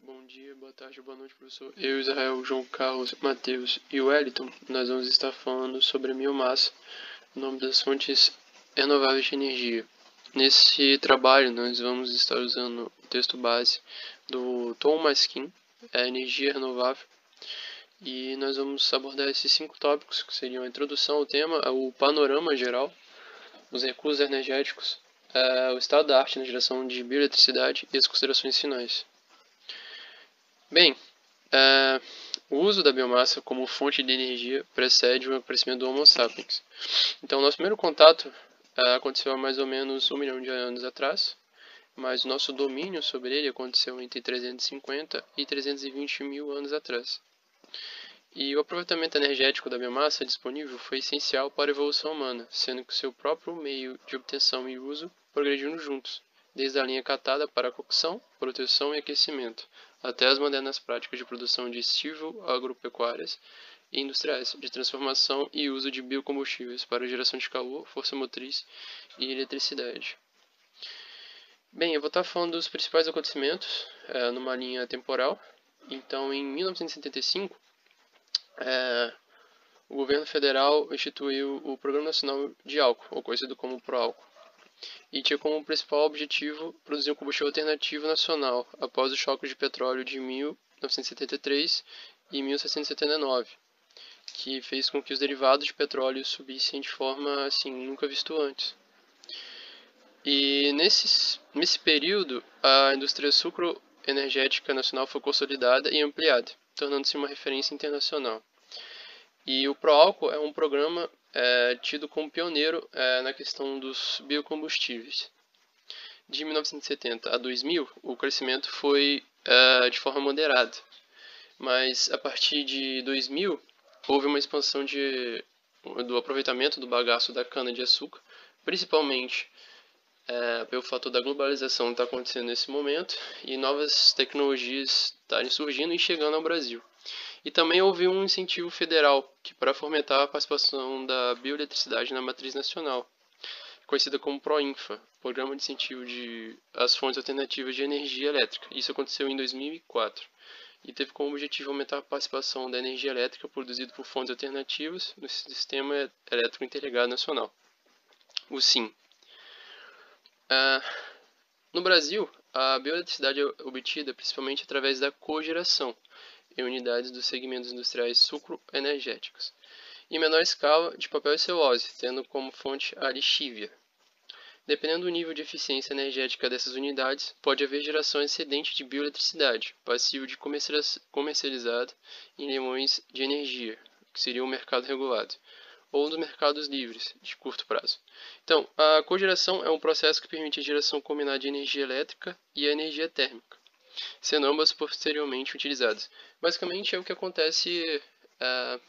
Bom dia, boa tarde, boa noite, professor. Eu, Israel, João Carlos, Matheus e Wellington, nós vamos estar falando sobre a biomassa, o nome das fontes renováveis de energia. Nesse trabalho, nós vamos estar usando o texto base do Thomas Kuhn, a energia renovável, e nós vamos abordar esses 5 tópicos, que seriam a introdução ao tema, o panorama geral, os recursos energéticos, o estado da arte na geração de bioeletricidade e as considerações finais. Bem, o uso da biomassa como fonte de energia precede o aparecimento do Homo sapiens. Então, nosso primeiro contato aconteceu há mais ou menos 1 milhão de anos atrás, mas o nosso domínio sobre ele aconteceu entre 350 e 320 mil anos atrás. E o aproveitamento energético da biomassa disponível foi essencial para a evolução humana, sendo que seu próprio meio de obtenção e uso progredindo juntos, desde a linha catada para a cocção, proteção e aquecimento, até as modernas práticas de produção de silvo-agropecuárias e industriais, de transformação e uso de biocombustíveis para geração de calor, força motriz e eletricidade. Bem, eu vou estar falando dos principais acontecimentos numa linha temporal. Então, em 1975, o governo federal instituiu o Programa Nacional de Álcool, ou conhecido como PROALCO, e tinha como principal objetivo produzir um combustível alternativo nacional após os choques de petróleo de 1973 e 1979, que fez com que os derivados de petróleo subissem de forma assim nunca visto antes. E nesse período, a indústria sucroenergética nacional foi consolidada e ampliada, tornando-se uma referência internacional. E o PROALCO é um programa tido como pioneiro na questão dos biocombustíveis. De 1970 a 2000, o crescimento foi de forma moderada, mas a partir de 2000 houve uma expansão do aproveitamento do bagaço da cana-de-açúcar, principalmente pelo fator da globalização que está acontecendo nesse momento e novas tecnologias estarem surgindo e chegando ao Brasil. E também houve um incentivo federal para fomentar a participação da bioeletricidade na matriz nacional, conhecida como PROINFA, Programa de Incentivo às Fontes Alternativas de Energia Elétrica. Isso aconteceu em 2004 e teve como objetivo aumentar a participação da energia elétrica produzida por fontes alternativas no Sistema Elétrico Interligado Nacional, o SIM. No Brasil, a bioeletricidade é obtida principalmente através da cogeração em unidades dos segmentos industriais sucroenergéticos, em menor escala de papel e celulose, tendo como fonte a lixívia. Dependendo do nível de eficiência energética dessas unidades, pode haver geração excedente de bioeletricidade, passível de comercializada em leilões de energia, que seria o mercado regulado, ou nos mercados livres, de curto prazo. Então, a cogeração é um processo que permite a geração combinada de energia elétrica e a energia térmica, sendo ambas posteriormente utilizadas. Basicamente é o que acontece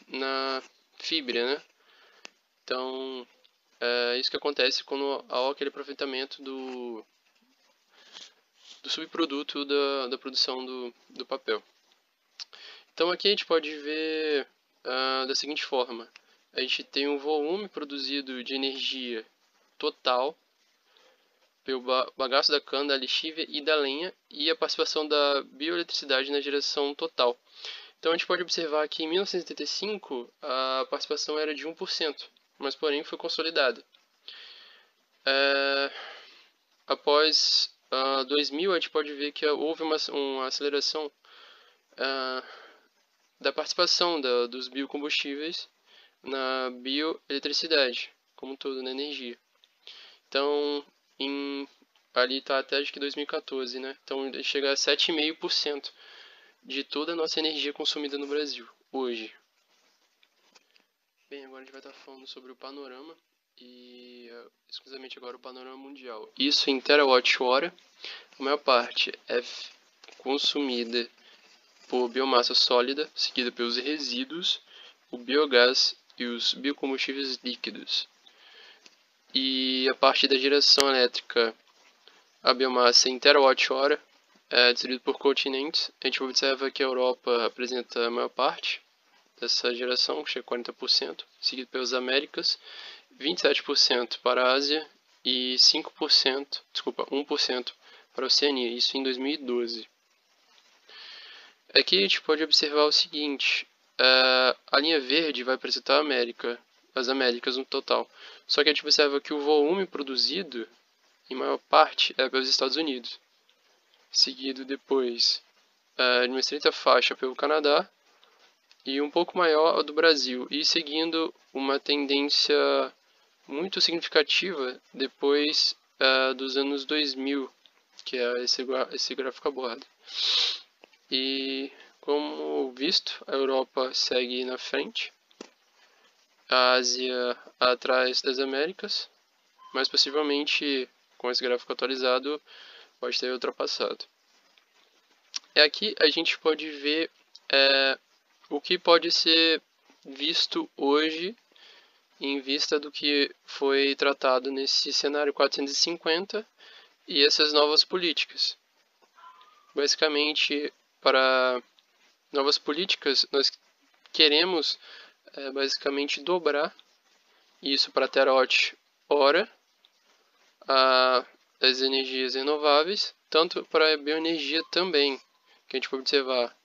na fibra, né? Então, é isso que acontece quando há aquele aproveitamento do subproduto da produção do papel. Então aqui a gente pode ver da seguinte forma: a gente tem um volume produzido de energia total pelo bagaço da cana, da lixívia e da lenha, e a participação da bioeletricidade na geração total. Então a gente pode observar que em 1975 a participação era de 1%, mas porém foi consolidada. Após 2000 a gente pode ver que houve uma aceleração da participação dos biocombustíveis na bioeletricidade, como um todo, na energia. Então, ali está até acho que 2014, né? Então, chega a 7,5% de toda a nossa energia consumida no Brasil, hoje. Bem, agora a gente vai estar falando sobre o panorama, e exclusivamente agora o panorama mundial. Isso em terawatt-hora, a maior parte é consumida por biomassa sólida, seguida pelos resíduos, o biogás e os biocombustíveis líquidos. E a parte da geração elétrica, a biomassa em terawatt-hora é distribuída por continentes. A gente observa que a Europa apresenta a maior parte dessa geração, que chega a 40%, seguido pelas Américas, 27% para a Ásia e 1% para a Oceania, isso em 2012. Aqui a gente pode observar o seguinte, a linha verde vai apresentar as Américas no total. Só que a gente observa que o volume produzido, em maior parte, é pelos Estados Unidos. Seguido depois de uma estreita faixa pelo Canadá e um pouco maior do Brasil. E seguindo uma tendência muito significativa depois dos anos 2000, que é esse gráfico aborda. E como visto, a Europa segue na frente, a Ásia atrás das Américas, mas possivelmente com esse gráfico atualizado pode ter ultrapassado. E aqui a gente pode ver o que pode ser visto hoje em vista do que foi tratado nesse cenário 450 e essas novas políticas. Basicamente, para novas políticas, nós queremos basicamente dobrar isso para terawatt-hora as energias renováveis, tanto para a bioenergia também, que a gente pode observar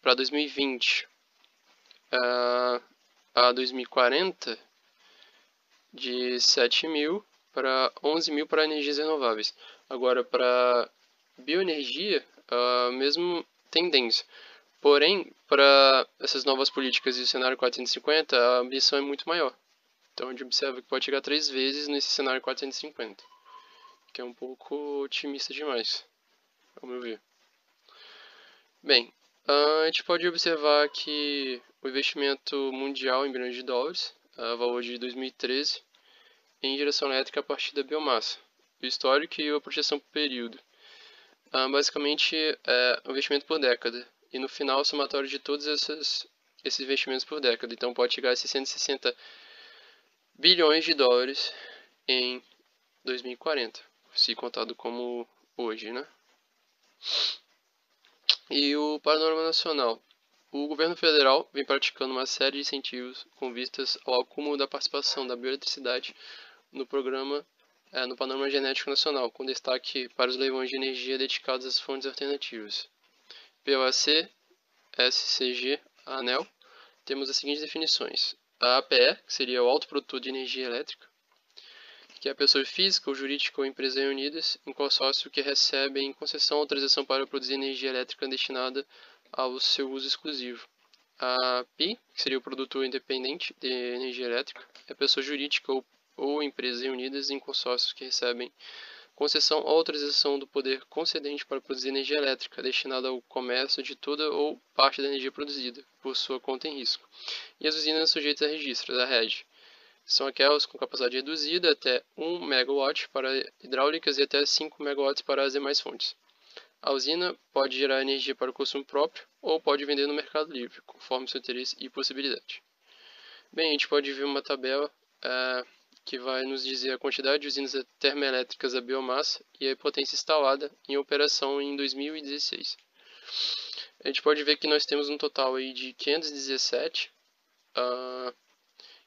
para 2020 a 2040 de 7.000 para 11.000 para energias renováveis. Agora, para bioenergia, a mesma tendência. Porém, para essas novas políticas e o cenário 450, a ambição é muito maior. Então, a gente observa que pode chegar 3 vezes nesse cenário 450, que é um pouco otimista demais, ao meu ver. Bem, a gente pode observar que o investimento mundial em bilhões de dólares, a valor de 2013, em geração elétrica a partir da biomassa, o histórico e a projeção por período. Basicamente, é um investimento por década, e no final, o somatório de todos esses investimentos por década. Então, pode chegar a 660 bilhões de dólares em 2040, se contado como hoje, né? E o panorama nacional. O governo federal vem praticando uma série de incentivos com vistas ao acúmulo da participação da bioeletricidade no programa no panorama genético nacional, com destaque para os leilões de energia dedicados às fontes alternativas. POAC, SCG, ANEL, temos as seguintes definições. A APE, que seria o autoprodutor de energia elétrica, que é a pessoa física ou jurídica ou empresa reunidas em consórcio que recebem concessão ou autorização para produzir energia elétrica destinada ao seu uso exclusivo. A PI, que seria o produtor independente de energia elétrica, é a pessoa jurídica ou empresas reunidas em consórcios que recebem concessão ou autorização do poder concedente para produzir energia elétrica destinada ao comércio de toda ou parte da energia produzida, por sua conta em risco. E as usinas sujeitas a registro da REG. São aquelas com capacidade reduzida até 1 MW para hidráulicas e até 5 MW para as demais fontes. A usina pode gerar energia para o consumo próprio ou pode vender no mercado livre, conforme seu interesse e possibilidade. Bem, a gente pode ver uma tabela que vai nos dizer a quantidade de usinas termoelétricas a biomassa e a potência instalada em operação em 2016. A gente pode ver que nós temos um total aí de 517,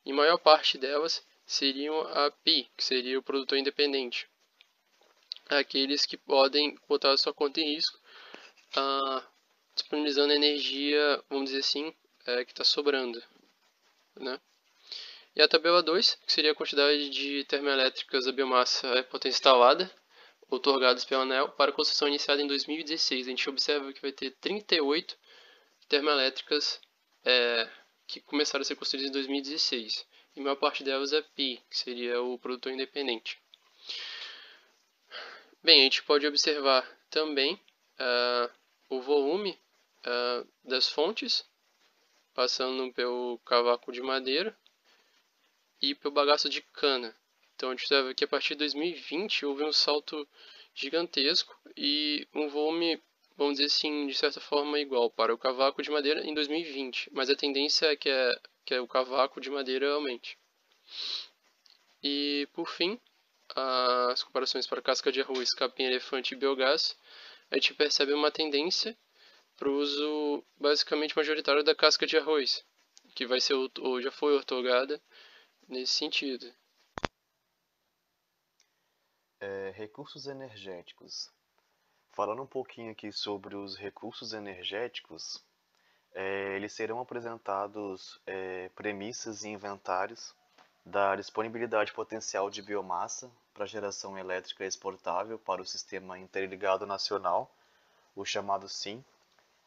e a maior parte delas seriam a PI, que seria o produtor independente. Aqueles que podem botar a sua conta em risco, disponibilizando energia, vamos dizer assim, que está sobrando, né? E a tabela 2, que seria a quantidade de termoelétricas a biomassa potência instalada, outorgadas pela ANEEL, para construção iniciada em 2016. A gente observa que vai ter 38 termoelétricas que começaram a ser construídas em 2016. E a maior parte delas é PI, que seria o produtor independente. Bem, a gente pode observar também o volume das fontes, passando pelo cavaco de madeira e pelo bagaço de cana. Então a gente observa que a partir de 2020 houve um salto gigantesco e um volume, vamos dizer assim, de certa forma igual para o cavaco de madeira em 2020, mas a tendência é que o cavaco de madeira aumente. E por fim, as comparações para casca de arroz, capim, elefante e biogás, a gente percebe uma tendência para o uso basicamente majoritário da casca de arroz, que vai ser ou já foi outorgada nesse sentido. Recursos energéticos. Falando um pouquinho aqui sobre os recursos energéticos, eles serão apresentados premissas e inventários da disponibilidade potencial de biomassa para geração elétrica exportável para o Sistema Interligado Nacional, o chamado SIM,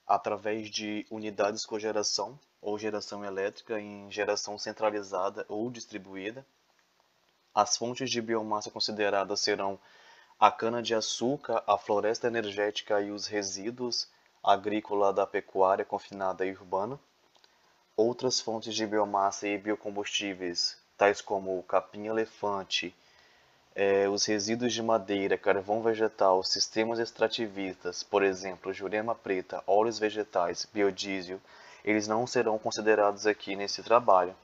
através de unidades de cogeração ou geração elétrica em geração centralizada ou distribuída. As fontes de biomassa consideradas serão a cana-de-açúcar, a floresta energética e os resíduos agrícola da pecuária confinada e urbana. Outras fontes de biomassa e biocombustíveis, tais como o capim-elefante, os resíduos de madeira, carvão vegetal, sistemas extrativistas, por exemplo, jurema preta, óleos vegetais, biodiesel, eles não serão considerados aqui nesse trabalho.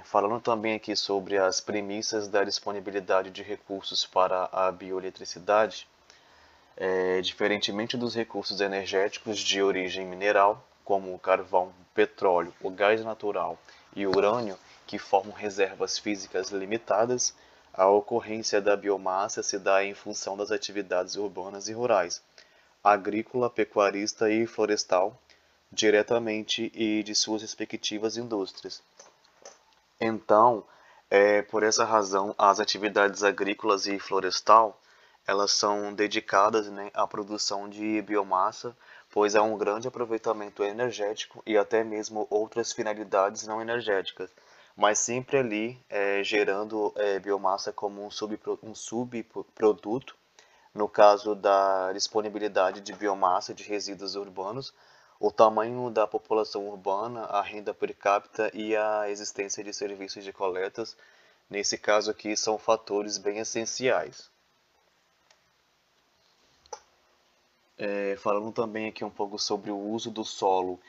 Falando também aqui sobre as premissas da disponibilidade de recursos para a bioeletricidade, diferentemente dos recursos energéticos de origem mineral, como o carvão, o petróleo, o gás natural e o urânio, que formam reservas físicas limitadas, a ocorrência da biomassa se dá em função das atividades urbanas e rurais, agrícola, pecuarista e florestal, diretamente e de suas respectivas indústrias. Então, por essa razão, as atividades agrícolas e florestal, elas são dedicadas, né, à produção de biomassa, pois há um grande aproveitamento energético e até mesmo outras finalidades não energéticas, mas sempre ali gerando biomassa como um subproduto, no caso da disponibilidade de biomassa de resíduos urbanos, o tamanho da população urbana, a renda per capita e a existência de serviços de coletas, nesse caso aqui, são fatores bem essenciais. Falando também aqui um pouco sobre o uso do solo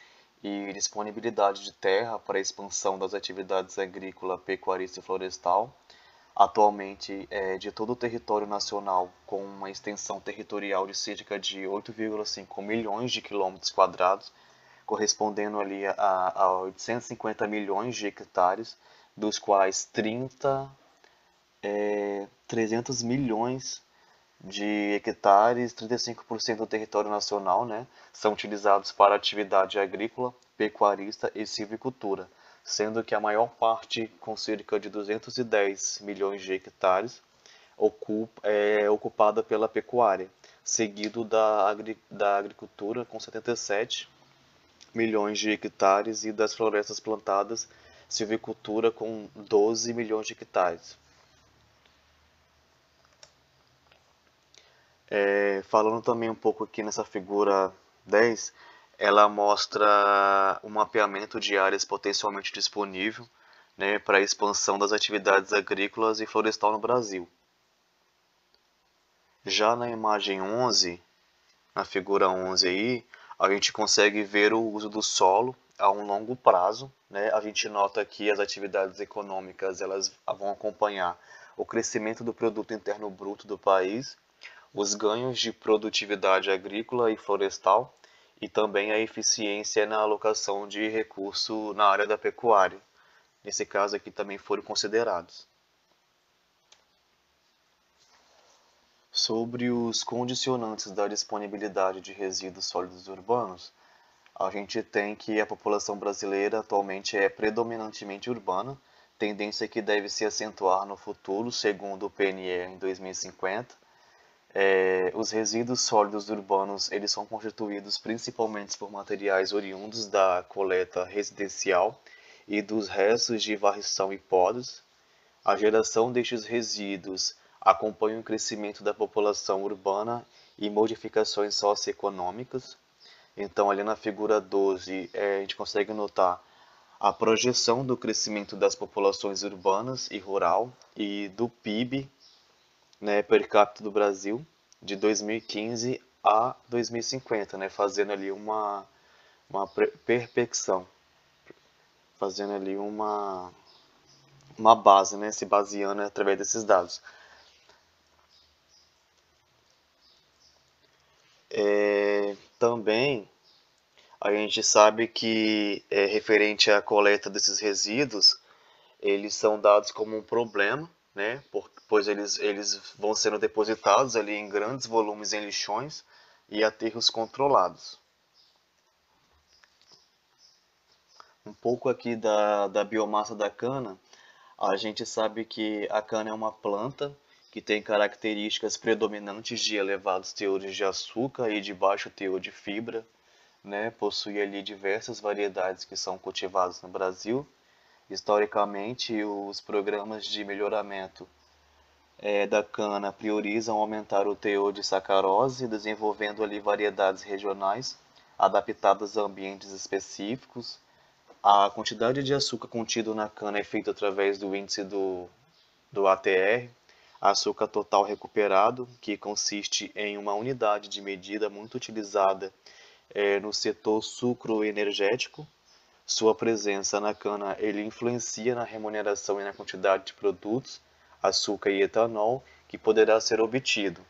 e disponibilidade de terra para a expansão das atividades agrícola, pecuarista e florestal. Atualmente, de todo o território nacional, com uma extensão territorial de cerca de 8,5 milhões de quilômetros quadrados, correspondendo ali a 850 milhões de hectares, dos quais 300 milhões de hectares, 35% do território nacional, né, são utilizados para atividade agrícola, pecuarista e silvicultura, sendo que a maior parte, com cerca de 210 milhões de hectares, é ocupada pela pecuária, seguido da agricultura, com 77 milhões de hectares, e das florestas plantadas, silvicultura, com 12 milhões de hectares. Falando também um pouco aqui nessa figura 10, ela mostra o mapeamento de áreas potencialmente disponível, né, para a expansão das atividades agrícolas e florestal no Brasil. Já na imagem 11, na figura 11 aí, a gente consegue ver o uso do solo a um longo prazo, né? A gente nota que as atividades econômicas elas vão acompanhar o crescimento do produto interno bruto do país, os ganhos de produtividade agrícola e florestal e também a eficiência na alocação de recurso na área da pecuária. Nesse caso aqui também foram considerados. Sobre os condicionantes da disponibilidade de resíduos sólidos urbanos, a gente tem que a população brasileira atualmente é predominantemente urbana, tendência que deve se acentuar no futuro, segundo o PNE em 2050. Os resíduos sólidos urbanos eles são constituídos principalmente por materiais oriundos da coleta residencial e dos restos de varrição e podas. A geração destes resíduos acompanha o crescimento da população urbana e modificações socioeconômicas. Então, ali na figura 12, a gente consegue notar a projeção do crescimento das populações urbanas e rural e do PIB, né, per capita do Brasil de 2015 a 2050, né, fazendo ali uma perspecção, fazendo ali uma base, né, se baseando através desses dados. Também a gente sabe que referente à coleta desses resíduos, eles são dados como um problema, né, pois eles vão sendo depositados ali em grandes volumes em lixões e aterros controlados. Um pouco aqui da biomassa da cana. A gente sabe que a cana é uma planta que tem características predominantes de elevados teores de açúcar e de baixo teor de fibra, né? Possui ali diversas variedades que são cultivadas no Brasil. Historicamente, os programas de melhoramento da cana priorizam aumentar o teor de sacarose, desenvolvendo ali variedades regionais adaptadas a ambientes específicos. A quantidade de açúcar contido na cana é feita através do índice do ATR, açúcar total recuperado, que consiste em uma unidade de medida muito utilizada no setor sucroenergético. Sua presença na cana ele influencia na remuneração e na quantidade de produtos, açúcar e etanol que poderá ser obtido.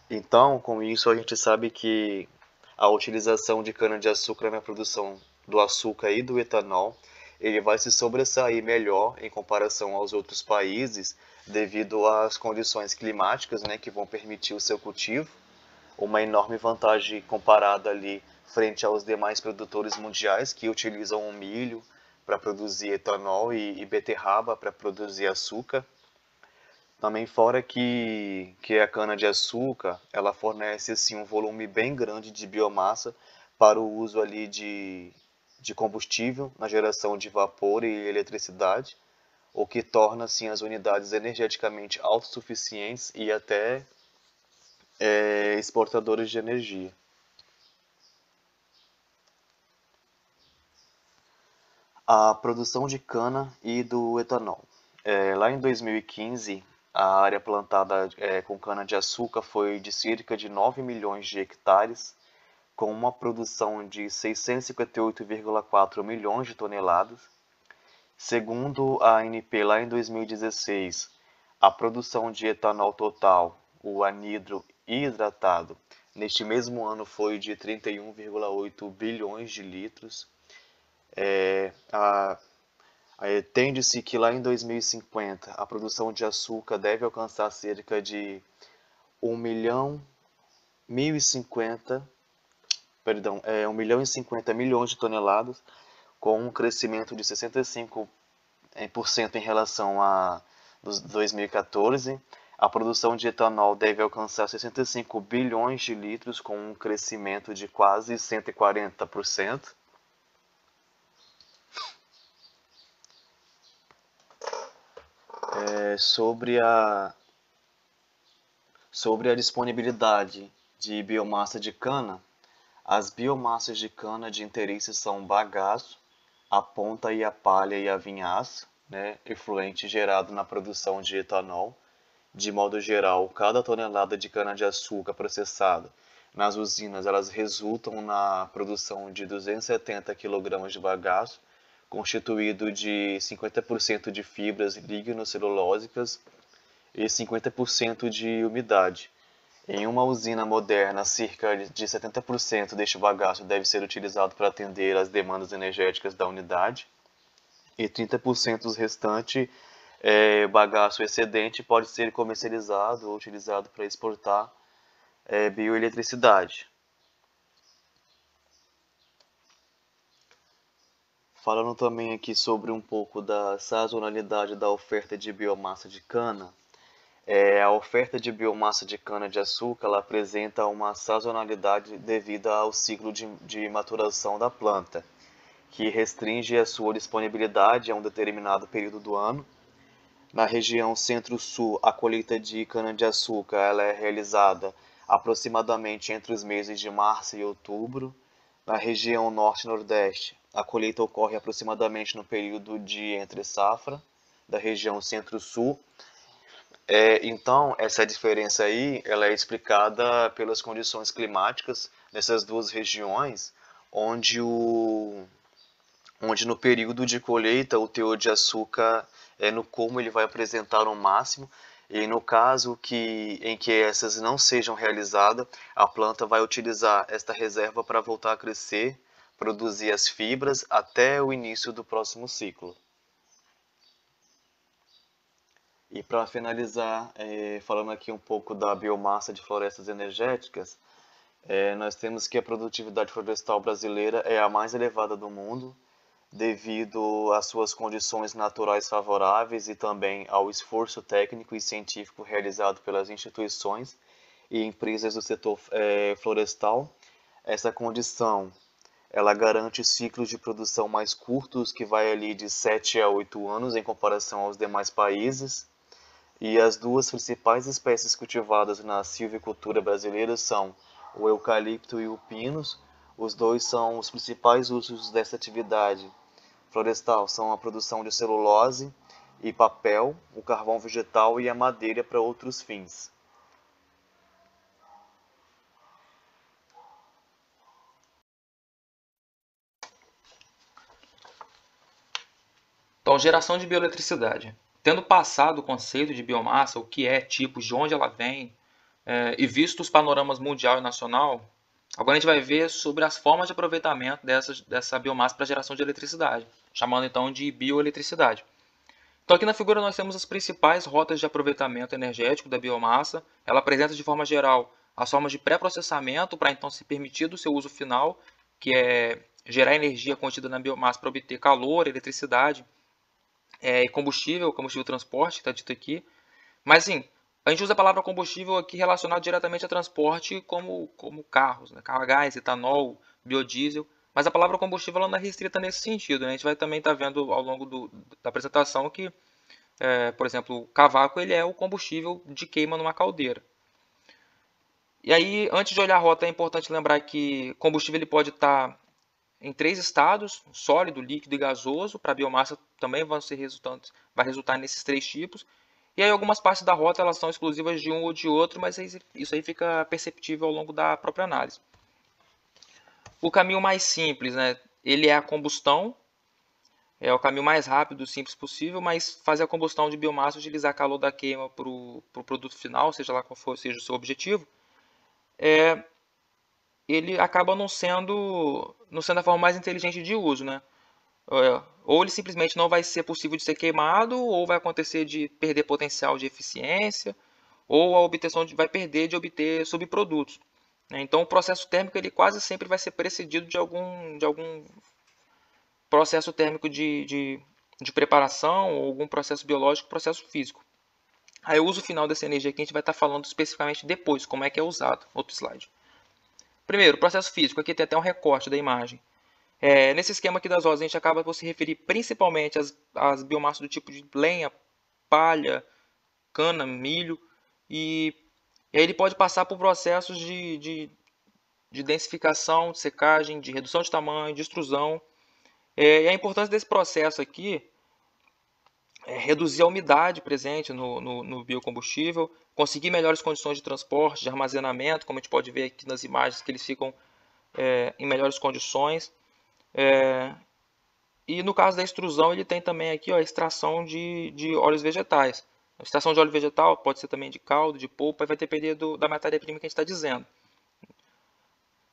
Então, com isso, a gente sabe que a utilização de cana-de-açúcar na produção do açúcar e do etanol, ele vai se sobressair melhor em comparação aos outros países, devido às condições climáticas, né, que vão permitir o seu cultivo, uma enorme vantagem comparada ali frente aos demais produtores mundiais que utilizam o milho para produzir etanol e beterraba para produzir açúcar. Também fora que a cana-de-açúcar, ela fornece assim, um volume bem grande de biomassa para o uso ali de combustível na geração de vapor e eletricidade, o que torna assim, as unidades energeticamente autossuficientes e até exportadoras de energia. A produção de cana e do etanol. Lá em 2015, a área plantada com cana-de-açúcar foi de cerca de 9 milhões de hectares, com uma produção de 658,4 milhões de toneladas. Segundo a ANP, lá em 2016, a produção de etanol total, o anidro hidratado, neste mesmo ano foi de 31,8 bilhões de litros. Tende-se que lá em 2050 a produção de açúcar deve alcançar cerca de 1 milhão, 1 milhão e 50 milhões de toneladas, com um crescimento de 65% em relação a 2014. A produção de etanol deve alcançar 65 bilhões de litros, com um crescimento de quase 140%. Sobre a disponibilidade de biomassa de cana, as biomassas de cana de interesse são o bagaço, a ponta e a palha e a vinhaça, né, efluente gerado na produção de etanol. De modo geral, cada tonelada de cana-de-açúcar processada nas usinas, elas resultam na produção de 270 kg de bagaço, constituído de 50% de fibras lignocelulósicas e 50% de umidade. Em uma usina moderna, cerca de 70% deste bagaço deve ser utilizado para atender às demandas energéticas da unidade, e 30% restante, bagaço excedente, pode ser comercializado ou utilizado para exportar bioeletricidade. Falando também aqui sobre um pouco da sazonalidade da oferta de biomassa de cana, a oferta de biomassa de cana-de-açúcar ela apresenta uma sazonalidade devida ao ciclo de maturação da planta, que restringe a sua disponibilidade a um determinado período do ano. Na região centro-sul, a colheita de cana-de-açúcar ela é realizada aproximadamente entre os meses de março e outubro. Na região norte-nordeste, a colheita ocorre aproximadamente no período de entre-safra da região centro-sul. Então, essa diferença aí ela é explicada pelas condições climáticas nessas duas regiões, onde no período de colheita o teor de açúcar no colmo ele vai apresentar um máximo, e no caso em que essas não sejam realizadas, a planta vai utilizar esta reserva para voltar a crescer, produzir as fibras até o início do próximo ciclo. E para finalizar, falando aqui um pouco da biomassa de florestas energéticas, nós temos que a produtividade florestal brasileira é a mais elevada do mundo, devido às suas condições naturais favoráveis e também ao esforço técnico e científico realizado pelas instituições e empresas do setor florestal. Essa condição ela garante ciclos de produção mais curtos, que vai ali de 7 a 8 anos em comparação aos demais países. E as duas principais espécies cultivadas na silvicultura brasileira são o eucalipto e o pinus. Os dois são os principais usos dessa atividade florestal, são a produção de celulose e papel, o carvão vegetal e a madeira para outros fins. Então, geração de bioeletricidade. Tendo passado o conceito de biomassa, o que é, tipos, de onde ela vem, e visto os panoramas mundial e nacional, agora a gente vai ver sobre as formas de aproveitamento dessa biomassa para geração de eletricidade, chamando então de bioeletricidade. Então aqui na figura nós temos as principais rotas de aproveitamento energético da biomassa. Ela apresenta de forma geral as formas de pré-processamento para então ser permitido o seu uso final, que é gerar energia contida na biomassa para obter calor, eletricidade e combustível transporte, que está dito aqui. Mas sim, a gente usa a palavra combustível aqui relacionado diretamente a transporte como carros, né? Carro a gás, etanol, biodiesel. Mas a palavra combustível ela não é restrita nesse sentido, né? A gente vai também estar vendo ao longo da apresentação que, por exemplo, o cavaco ele é o combustível de queima numa caldeira. E aí, antes de olhar a rota, é importante lembrar que combustível ele pode estar em três estados: sólido, líquido e gasoso. Para a biomassa também vai resultar nesses três tipos. E aí algumas partes da rota elas são exclusivas de um ou de outro, mas isso aí fica perceptível ao longo da própria análise. O caminho mais simples, né, ele é a combustão, é o caminho mais rápido e simples possível, mas fazer a combustão de biomassa, utilizar calor da queima para o produto final, seja lá qual for seja o seu objetivo, ele acaba não sendo a forma mais inteligente de uso, né? Ou ele simplesmente não vai ser possível de ser queimado, ou vai acontecer de perder potencial de eficiência, ou a obtenção vai perder de obter subprodutos. Então, o processo térmico ele quase sempre vai ser precedido de algum processo térmico de preparação, ou algum processo biológico, processo físico. Aí, o uso final dessa energia aqui a gente vai estar falando especificamente depois, como é que é usado. Outro slide. Primeiro, processo físico. Aqui tem até um recorte da imagem. Nesse esquema aqui das rodas, a gente acaba por se referir principalmente às biomassas do tipo de lenha, palha, cana, milho, e, e aí ele pode passar por processos de densificação, de secagem, de redução de tamanho, de extrusão. E a importância desse processo aqui é reduzir a umidade presente no biocombustível, conseguir melhores condições de transporte, de armazenamento, como a gente pode ver aqui nas imagens que eles ficam em melhores condições. E no caso da extrusão, ele tem também aqui a extração de óleos vegetais. A extração de óleo vegetal pode ser também de caldo, de polpa, vai depender da matéria-prima que a gente está dizendo.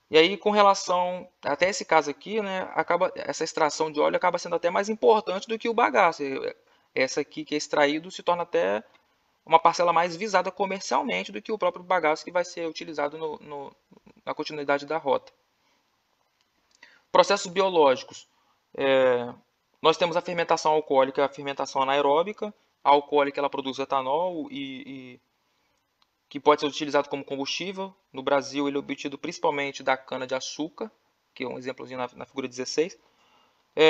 E aí, com relação, até esse caso aqui, né, essa extração de óleo acaba sendo até mais importante do que o bagaço. Essa aqui que é extraído se torna até uma parcela mais visada comercialmente do que o próprio bagaço que vai ser utilizado na continuidade da rota. Processos biológicos. Nós temos a fermentação alcoólica, a fermentação anaeróbica. A alcoólica ela produz etanol que pode ser utilizado como combustível. No Brasil ele é obtido principalmente da cana-de-açúcar, que é um exemplozinho na figura 16.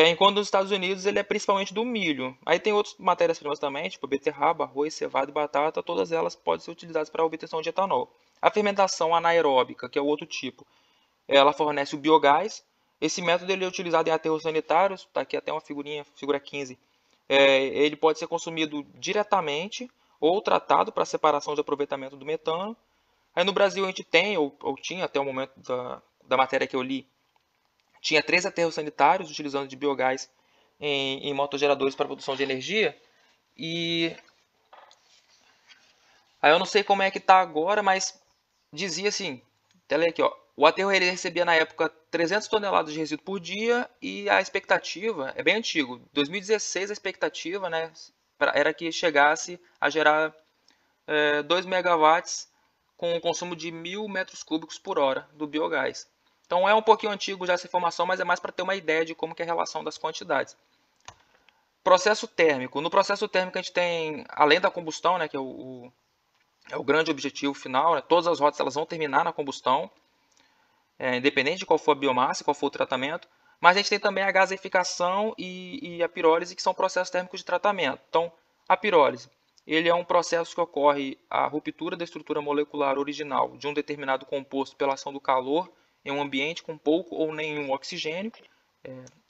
Enquanto nos Estados Unidos ele é principalmente do milho. Aí tem outras matérias-primas também, tipo beterraba, arroz, cevada e batata. Todas elas podem ser utilizadas para a obtenção de etanol. A fermentação anaeróbica, que é o outro tipo, ela fornece o biogás. Esse método ele é utilizado em aterros sanitários, está aqui até uma figurinha, figura 15. Ele pode ser consumido diretamente ou tratado para separação de aproveitamento do metano. Aí no Brasil a gente tem, ou tinha até o momento da matéria que eu li, tinha 3 aterros sanitários utilizando de biogás em motogeradores para produção de energia. E aí eu não sei como é que está agora, mas dizia assim, até ler aqui, ó, o aterro ele recebia na época 300 toneladas de resíduo por dia e a expectativa, é bem antigo, 2016 a expectativa, né, era que chegasse a gerar 2 megawatts com um consumo de 1.000 metros cúbicos por hora do biogás. Então é um pouquinho antigo já essa informação, mas é mais para ter uma ideia de como que é a relação das quantidades. Processo térmico. No processo térmico a gente tem, além da combustão, né, que é o grande objetivo final, né, todas as rotas elas vão terminar na combustão, independente de qual for a biomassa, qual for o tratamento, mas a gente tem também a gaseificação e a pirólise, que são processos térmicos de tratamento. Então, a pirólise, ele é um processo que ocorre a ruptura da estrutura molecular original de um determinado composto pela ação do calor em um ambiente com pouco ou nenhum oxigênio.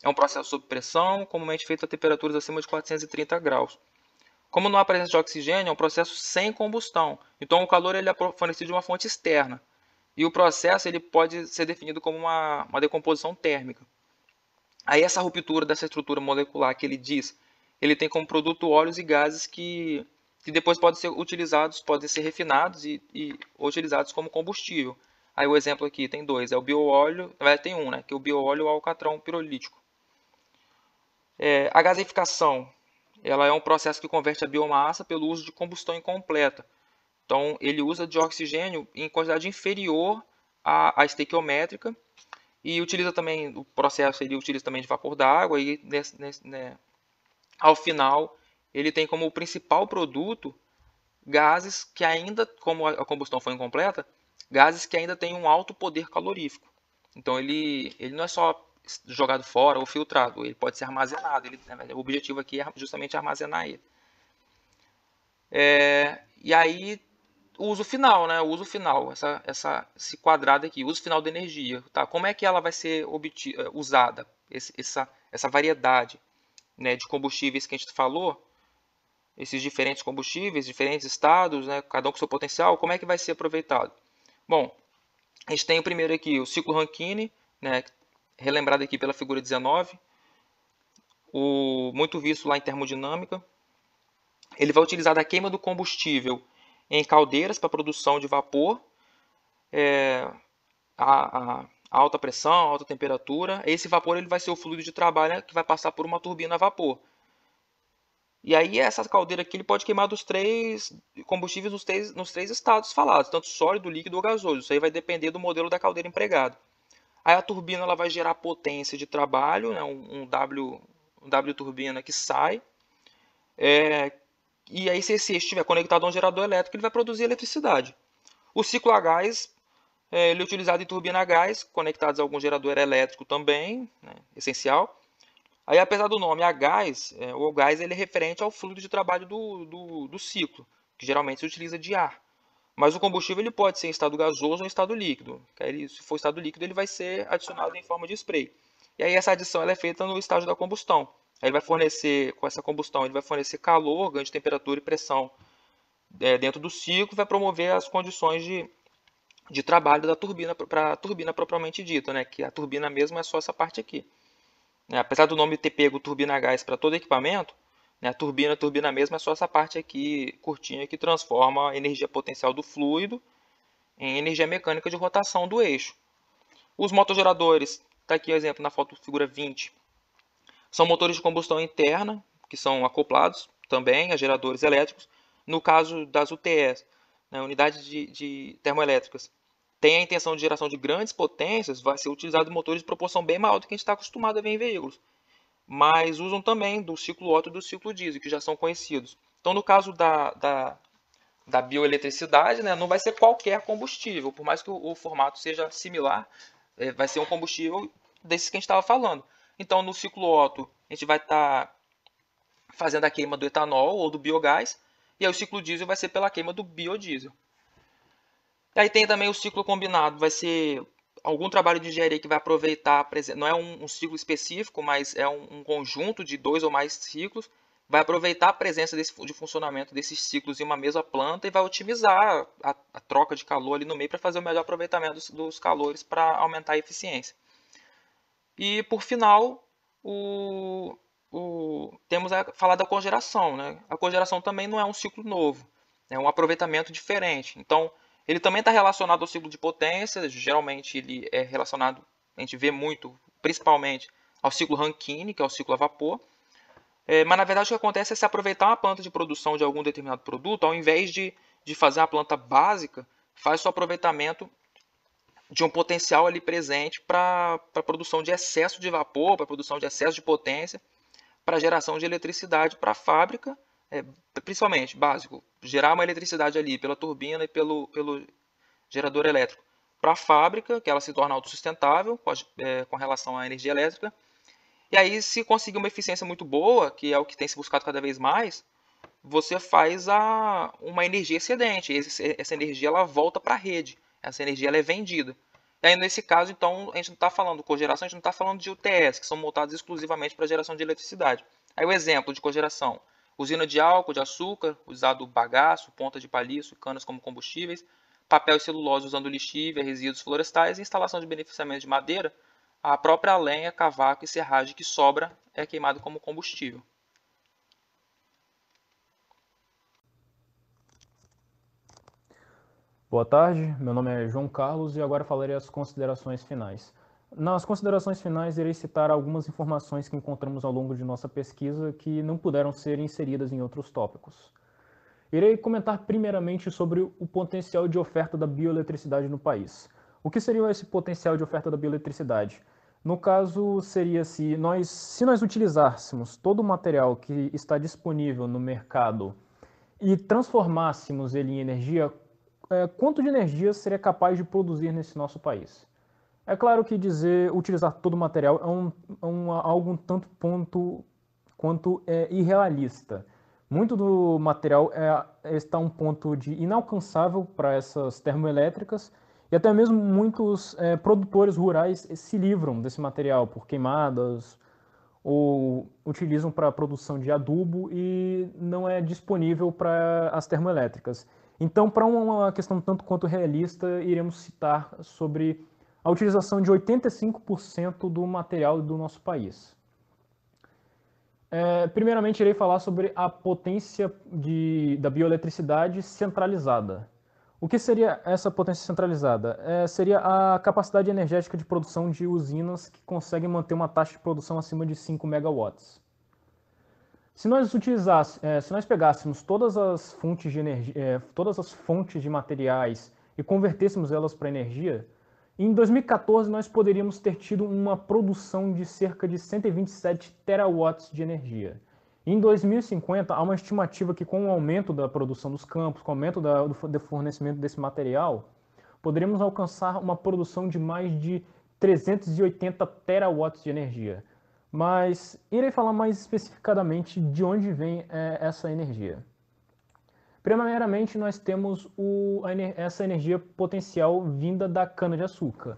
É um processo sob pressão, comumente feito a temperaturas acima de 430 graus. Como não há presença de oxigênio, é um processo sem combustão. Então, o calor ele é fornecido de uma fonte externa. E o processo ele pode ser definido como uma decomposição térmica. Aí essa ruptura dessa estrutura molecular que ele diz, ele tem como produto óleos e gases que depois podem ser utilizados, podem ser refinados e utilizados como combustível. Aí o exemplo aqui tem dois, é o bioóleo, na verdade tem um, né, que é o bioóleo alcatrão pirolítico. A gaseificação, ela é um processo que converte a biomassa pelo uso de combustão incompleta. Então ele usa de oxigênio em quantidade inferior à estequiométrica e utiliza também o processo, ele utiliza também de vapor d'água e ao final ele tem como principal produto gases que ainda, como a combustão foi incompleta, gases que ainda têm um alto poder calorífico. Então ele não é só jogado fora ou filtrado, ele pode ser armazenado. O objetivo aqui é justamente armazenar ele. E aí o uso final, né? O uso final, esse quadrado aqui, o uso final da energia. Tá? Como é que ela vai ser usada? Essa variedade, né, de combustíveis que a gente falou, esses diferentes combustíveis, diferentes estados, né, cada um com seu potencial, como é que vai ser aproveitado? Bom, a gente tem o primeiro aqui, o ciclo Rankine, né, relembrado aqui pela figura 19, muito visto lá em termodinâmica. Ele vai utilizar a queima do combustível em caldeiras para produção de vapor, a alta pressão, alta temperatura. Esse vapor ele vai ser o fluido de trabalho, né, que vai passar por uma turbina a vapor. E aí essa caldeira aqui ele pode queimar dos três combustíveis nos três estados falados, tanto sólido, líquido ou gasoso. Isso aí vai depender do modelo da caldeira empregado. Aí a turbina ela vai gerar potência de trabalho, né, um W turbina que sai. E aí se esse eixo estiver conectado a um gerador elétrico, ele vai produzir eletricidade. O ciclo a gás, ele é utilizado em turbina a gás, conectados a algum gerador elétrico também, né, essencial. Aí, apesar do nome a gás, o gás ele é referente ao fluido de trabalho do ciclo, que geralmente se utiliza de ar. Mas o combustível ele pode ser em estado gasoso ou em estado líquido. Aí, se for estado líquido, ele vai ser adicionado em forma de spray. E aí essa adição ela é feita no estágio da combustão. Aí ele vai fornecer, com essa combustão, ele vai fornecer calor, ganho de temperatura e pressão dentro do ciclo, vai promover as condições de trabalho da turbina para a turbina propriamente dita, né? Que a turbina mesmo é só essa parte aqui. Apesar do nome ter pego turbina a gás para todo equipamento, né, a turbina mesmo é só essa parte aqui curtinha que transforma a energia potencial do fluido em energia mecânica de rotação do eixo. Os motogeradores, está aqui o exemplo na foto figura 20, são motores de combustão interna, que são acoplados também a geradores elétricos. No caso das UTEs, né, unidades de termoelétricas, tem a intenção de geração de grandes potências, vai ser utilizado motores de proporção bem maior do que a gente está acostumado a ver em veículos. Mas usam também do ciclo Otto e do ciclo diesel, que já são conhecidos. Então, no caso da bioeletricidade, né, não vai ser qualquer combustível, por mais que o formato seja similar, vai ser um combustível desses que a gente estava falando. Então, no ciclo Otto, a gente vai estar fazendo a queima do etanol ou do biogás, e aí o ciclo diesel vai ser pela queima do biodiesel. E aí tem também o ciclo combinado, vai ser algum trabalho de engenharia que vai aproveitar, não é um ciclo específico, mas é um conjunto de 2 ou mais ciclos, vai aproveitar a presença de funcionamento desses ciclos em uma mesma planta e vai otimizar a troca de calor ali no meio para fazer o melhor aproveitamento dos calores para aumentar a eficiência. E por final, temos a falar da cogeração, né? A cogeração também não é um ciclo novo, é um aproveitamento diferente. Então, ele também está relacionado ao ciclo de potência, geralmente ele é relacionado, a gente vê muito, principalmente, ao ciclo Rankine, que é o ciclo a vapor. Mas na verdade o que acontece é se aproveitar uma planta de produção de algum determinado produto, ao invés de fazer uma planta básica, faz o aproveitamento de um potencial ali presente para a produção de excesso de vapor, para a produção de excesso de potência, para a geração de eletricidade para a fábrica, principalmente, básico, gerar uma eletricidade ali pela turbina e pelo gerador elétrico para a fábrica, que ela se torna autossustentável com relação à energia elétrica. E aí, se conseguir uma eficiência muito boa, que é o que tem se buscado cada vez mais, você faz uma energia excedente. Essa energia ela volta para a rede. Essa energia ela é vendida. E aí, nesse caso, então, a gente não está falando de cogeração, a gente não está falando de UTS, que são montados exclusivamente para geração de eletricidade. Aí o exemplo de cogeração: usina de álcool, de açúcar, usado bagaço, ponta de palhiço, canas como combustíveis, papel e celulose usando lixívia, resíduos florestais, e instalação de beneficiamento de madeira, a própria lenha, cavaco e serragem que sobra é queimado como combustível. Boa tarde, meu nome é João Carlos e agora falarei as considerações finais. Nas considerações finais, irei citar algumas informações que encontramos ao longo de nossa pesquisa que não puderam ser inseridas em outros tópicos. Irei comentar primeiramente sobre o potencial de oferta da bioeletricidade no país. O que seria esse potencial de oferta da bioeletricidade? No caso, seria se nós utilizássemos todo o material que está disponível no mercado e transformássemos ele em energia, quanto de energia seria capaz de produzir nesse nosso país? É claro que utilizar todo o material algo um tanto quanto irrealista. Muito do material está um ponto de inalcançável para essas termoelétricas e até mesmo muitos produtores rurais se livram desse material por queimadas ou utilizam para a produção de adubo e não é disponível para as termoelétricas. Então, para uma questão tanto quanto realista, iremos citar sobre a utilização de 85% do material do nosso país. Primeiramente, irei falar sobre a potência da bioeletricidade centralizada. O que seria essa potência centralizada? Seria a capacidade energética de produção de usinas que conseguem manter uma taxa de produção acima de 5 megawatts. Se nós pegássemos todas as fontes de energia, todas as fontes de materiais e convertêssemos elas para energia, em 2014 nós poderíamos ter tido uma produção de cerca de 127 terawatts de energia. Em 2050, há uma estimativa que com o aumento da produção dos campos, com o aumento do fornecimento desse material, poderíamos alcançar uma produção de mais de 380 terawatts de energia. Mas irei falar mais especificadamente de onde vem essa energia. Primeiramente, nós temos essa energia potencial vinda da cana-de-açúcar.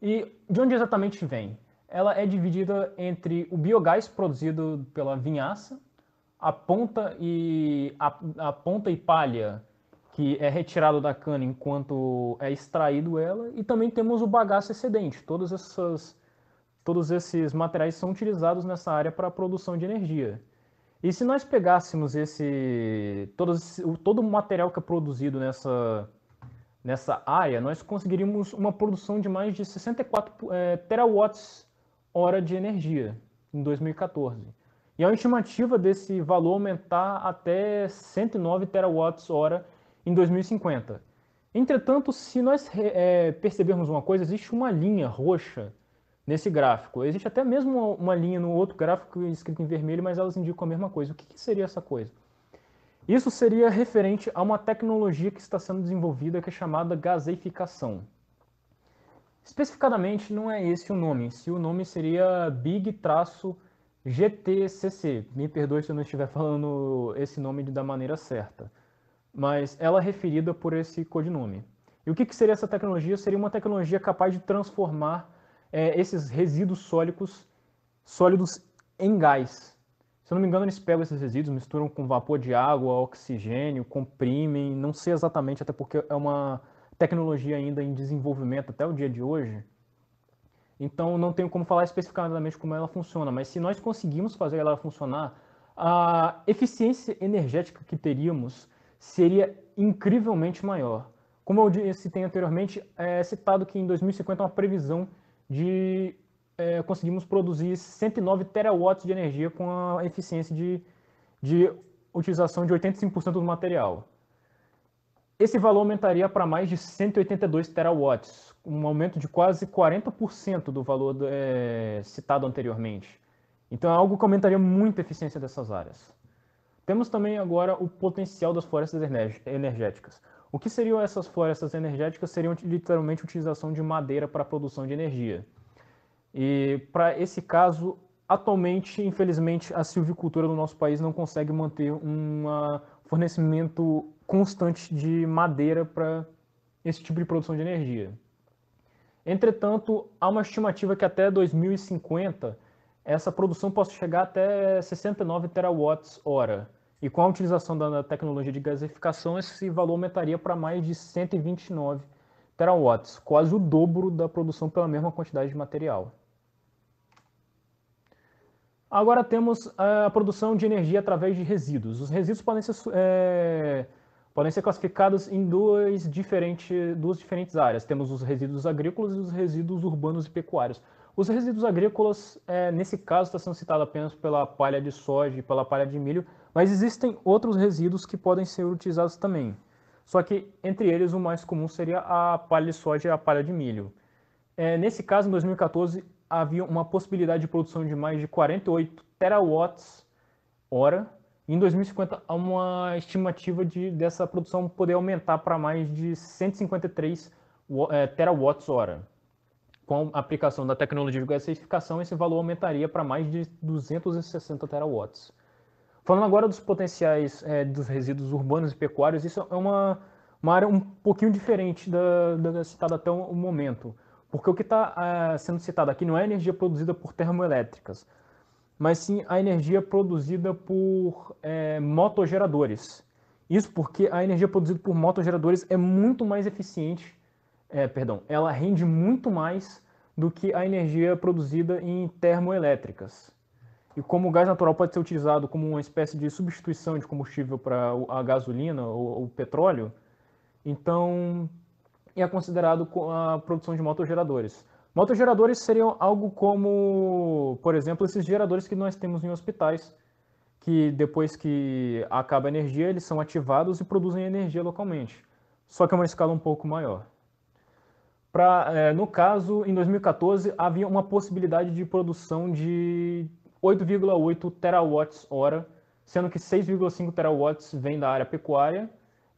E de onde exatamente vem? Ela é dividida entre o biogás produzido pela vinhaça, a ponta e palha, que é retirado da cana enquanto é extraído ela, e também temos o bagaço excedente. Todos esses materiais são utilizados nessa área para a produção de energia. E se nós pegássemos todo o material que é produzido nessa área, nós conseguiríamos uma produção de mais de 64 terawatts hora de energia em 2014. E a estimativa desse valor aumentar até 109 terawatts hora em 2050. Entretanto, se nós percebermos uma coisa, existe uma linha roxa nesse gráfico. Existe até mesmo uma linha no outro gráfico escrita em vermelho, mas elas indicam a mesma coisa. O que seria essa coisa? Isso seria referente a uma tecnologia que está sendo desenvolvida que é chamada gaseificação. Especificadamente, não é esse o nome. O nome seria Big-GTCC. Me perdoe se eu não estiver falando esse nome da maneira certa. Mas ela é referida por esse codinome. E o que seria essa tecnologia? Seria uma tecnologia capaz de transformar esses resíduos sólidos em gás. Se eu não me engano, eles pegam esses resíduos, misturam com vapor de água, oxigênio, comprimem, não sei exatamente, até porque é uma tecnologia ainda em desenvolvimento até o dia de hoje. Então não tenho como falar especificadamente como ela funciona, mas se nós conseguimos fazer ela funcionar, a eficiência energética que teríamos seria incrivelmente maior. Como eu citei anteriormente, é citado que em 2050 há uma previsão de conseguimos produzir 109 terawatts de energia com a eficiência de utilização de 85% do material. Esse valor aumentaria para mais de 182 terawatts, um aumento de quase 40% do valor citado anteriormente. Então é algo que aumentaria muito a eficiência dessas áreas. Temos também agora o potencial das florestas energéticas. O que seriam essas florestas energéticas? Seriam literalmente a utilização de madeira para a produção de energia. E para esse caso, atualmente, infelizmente, a silvicultura do nosso país não consegue manter um fornecimento constante de madeira para esse tipo de produção de energia. Entretanto, há uma estimativa que até 2050 essa produção possa chegar até 69 terawatts-hora. E com a utilização da tecnologia de gasificação, esse valor aumentaria para mais de 129 terawatts, quase o dobro da produção pela mesma quantidade de material. Agora temos a produção de energia através de resíduos. Os resíduos podem ser classificados em duas diferentes áreas. Temos os resíduos agrícolas e os resíduos urbanos e pecuários. Os resíduos agrícolas, nesse caso, está sendo citado apenas pela palha de soja e pela palha de milho, mas existem outros resíduos que podem ser utilizados também. Só que, entre eles, o mais comum seria a palha de soja e a palha de milho. Nesse caso, em 2014, havia uma possibilidade de produção de mais de 48 terawatts-hora. Em 2050, há uma estimativa dessa produção poder aumentar para mais de 153 terawatts-hora. Com a aplicação da tecnologia de gasificação, esse valor aumentaria para mais de 260 terawatts. Falando agora dos potenciais dos resíduos urbanos e pecuários, isso é uma área um pouquinho diferente da citada até o momento. Porque o que está sendo citado aqui não é a energia produzida por termoelétricas, mas sim a energia produzida por motogeradores. Isso porque a energia produzida por motogeradores é muito mais eficiente, ela rende muito mais do que a energia produzida em termoelétricas. E como o gás natural pode ser utilizado como uma espécie de substituição de combustível para a gasolina ou o petróleo, então é considerado a produção de motogeradores. Motogeradores seriam algo como, por exemplo, esses geradores que nós temos em hospitais, que depois que acaba a energia, eles são ativados e produzem energia localmente. Só que é uma escala um pouco maior. No caso, em 2014, havia uma possibilidade de produção de 8,8 terawatts-hora, sendo que 6,5 terawatts vem da área pecuária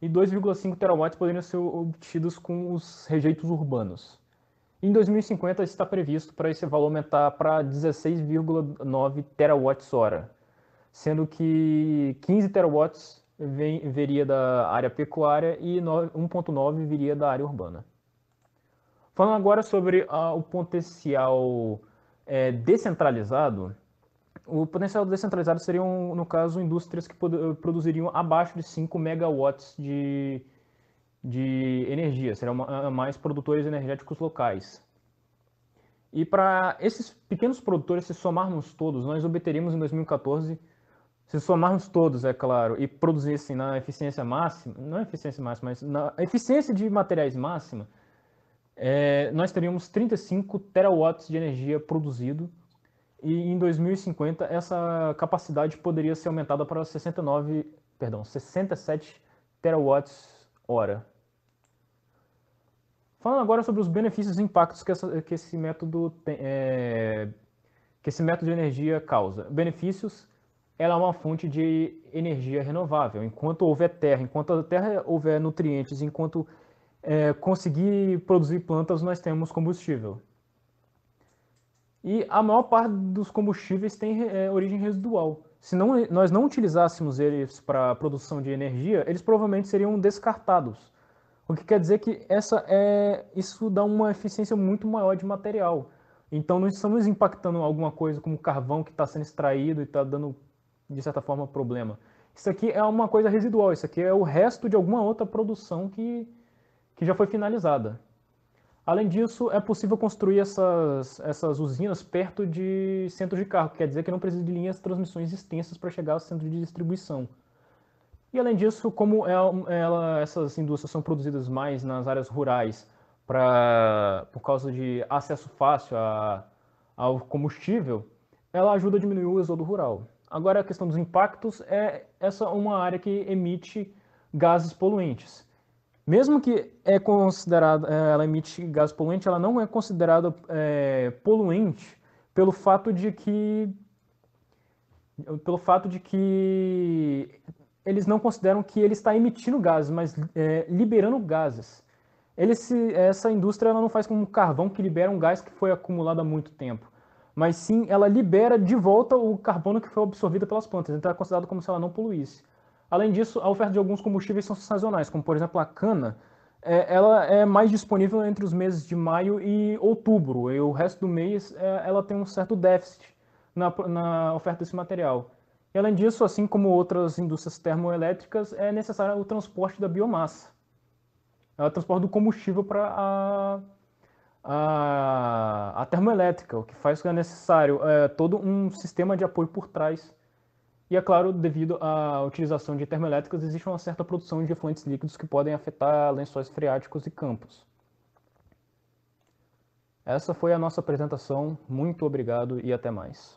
e 2,5 terawatts poderiam ser obtidos com os rejeitos urbanos. Em 2050 está previsto para esse valor aumentar para 16,9 terawatts-hora, sendo que 15 terawatts viria da área pecuária e 1,9 viria da área urbana. Falando agora sobre o potencial descentralizado, o potencial descentralizado seriam, no caso, indústrias que produziriam abaixo de 5 megawatts de energia, seriam mais produtores energéticos locais. E para esses pequenos produtores, se somarmos todos, nós obteríamos em 2014, se somarmos todos, é claro, e produzissem na eficiência máxima, não eficiência máxima, mas na eficiência de materiais máxima, nós teríamos 35 terawatts de energia produzido, e em 2050 essa capacidade poderia ser aumentada para 67 terawatts-hora. Falando agora sobre os benefícios e impactos que esse método de energia causa. Benefícios: ela é uma fonte de energia renovável. Enquanto houver terra, enquanto a terra houver nutrientes, enquanto conseguir produzir plantas, nós temos combustível. E a maior parte dos combustíveis tem origem residual. Se nós não utilizássemos eles para a produção de energia, eles provavelmente seriam descartados. O que quer dizer que isso dá uma eficiência muito maior de material. Então, nós estamos impactando alguma coisa como carvão que está sendo extraído e está dando, de certa forma, problema. Isso aqui é uma coisa residual, isso aqui é o resto de alguma outra produção que já foi finalizada. Além disso, é possível construir essas usinas perto de centros de carga, que quer dizer que não precisa de linhas de transmissões extensas para chegar ao centro de distribuição. E além disso, como essas indústrias são produzidas mais nas áreas rurais, por causa de acesso fácil ao combustível, ela ajuda a diminuir o êxodo rural. Agora, a questão dos impactos essa é uma área que emite gases poluentes. Mesmo que ela emite gases poluentes, ela não é considerada poluente pelo fato de que eles não consideram que ele está emitindo gases, mas liberando gases. Essa indústria ela não faz como o carvão, que libera um gás que foi acumulado há muito tempo, mas sim ela libera de volta o carbono que foi absorvido pelas plantas, então é considerado como se ela não poluísse. Além disso, a oferta de alguns combustíveis são sazonais, como por exemplo a cana, ela é mais disponível entre os meses de maio e outubro, e o resto do mês ela tem um certo déficit na oferta desse material. E além disso, assim como outras indústrias termoelétricas, é necessário o transporte da biomassa. É o transporte do combustível para a termoelétrica, o que faz que é necessário todo um sistema de apoio por trás. E é claro, devido à utilização de termoelétricas, existe uma certa produção de efluentes líquidos que podem afetar lençóis freáticos e campos. Essa foi a nossa apresentação. Muito obrigado e até mais.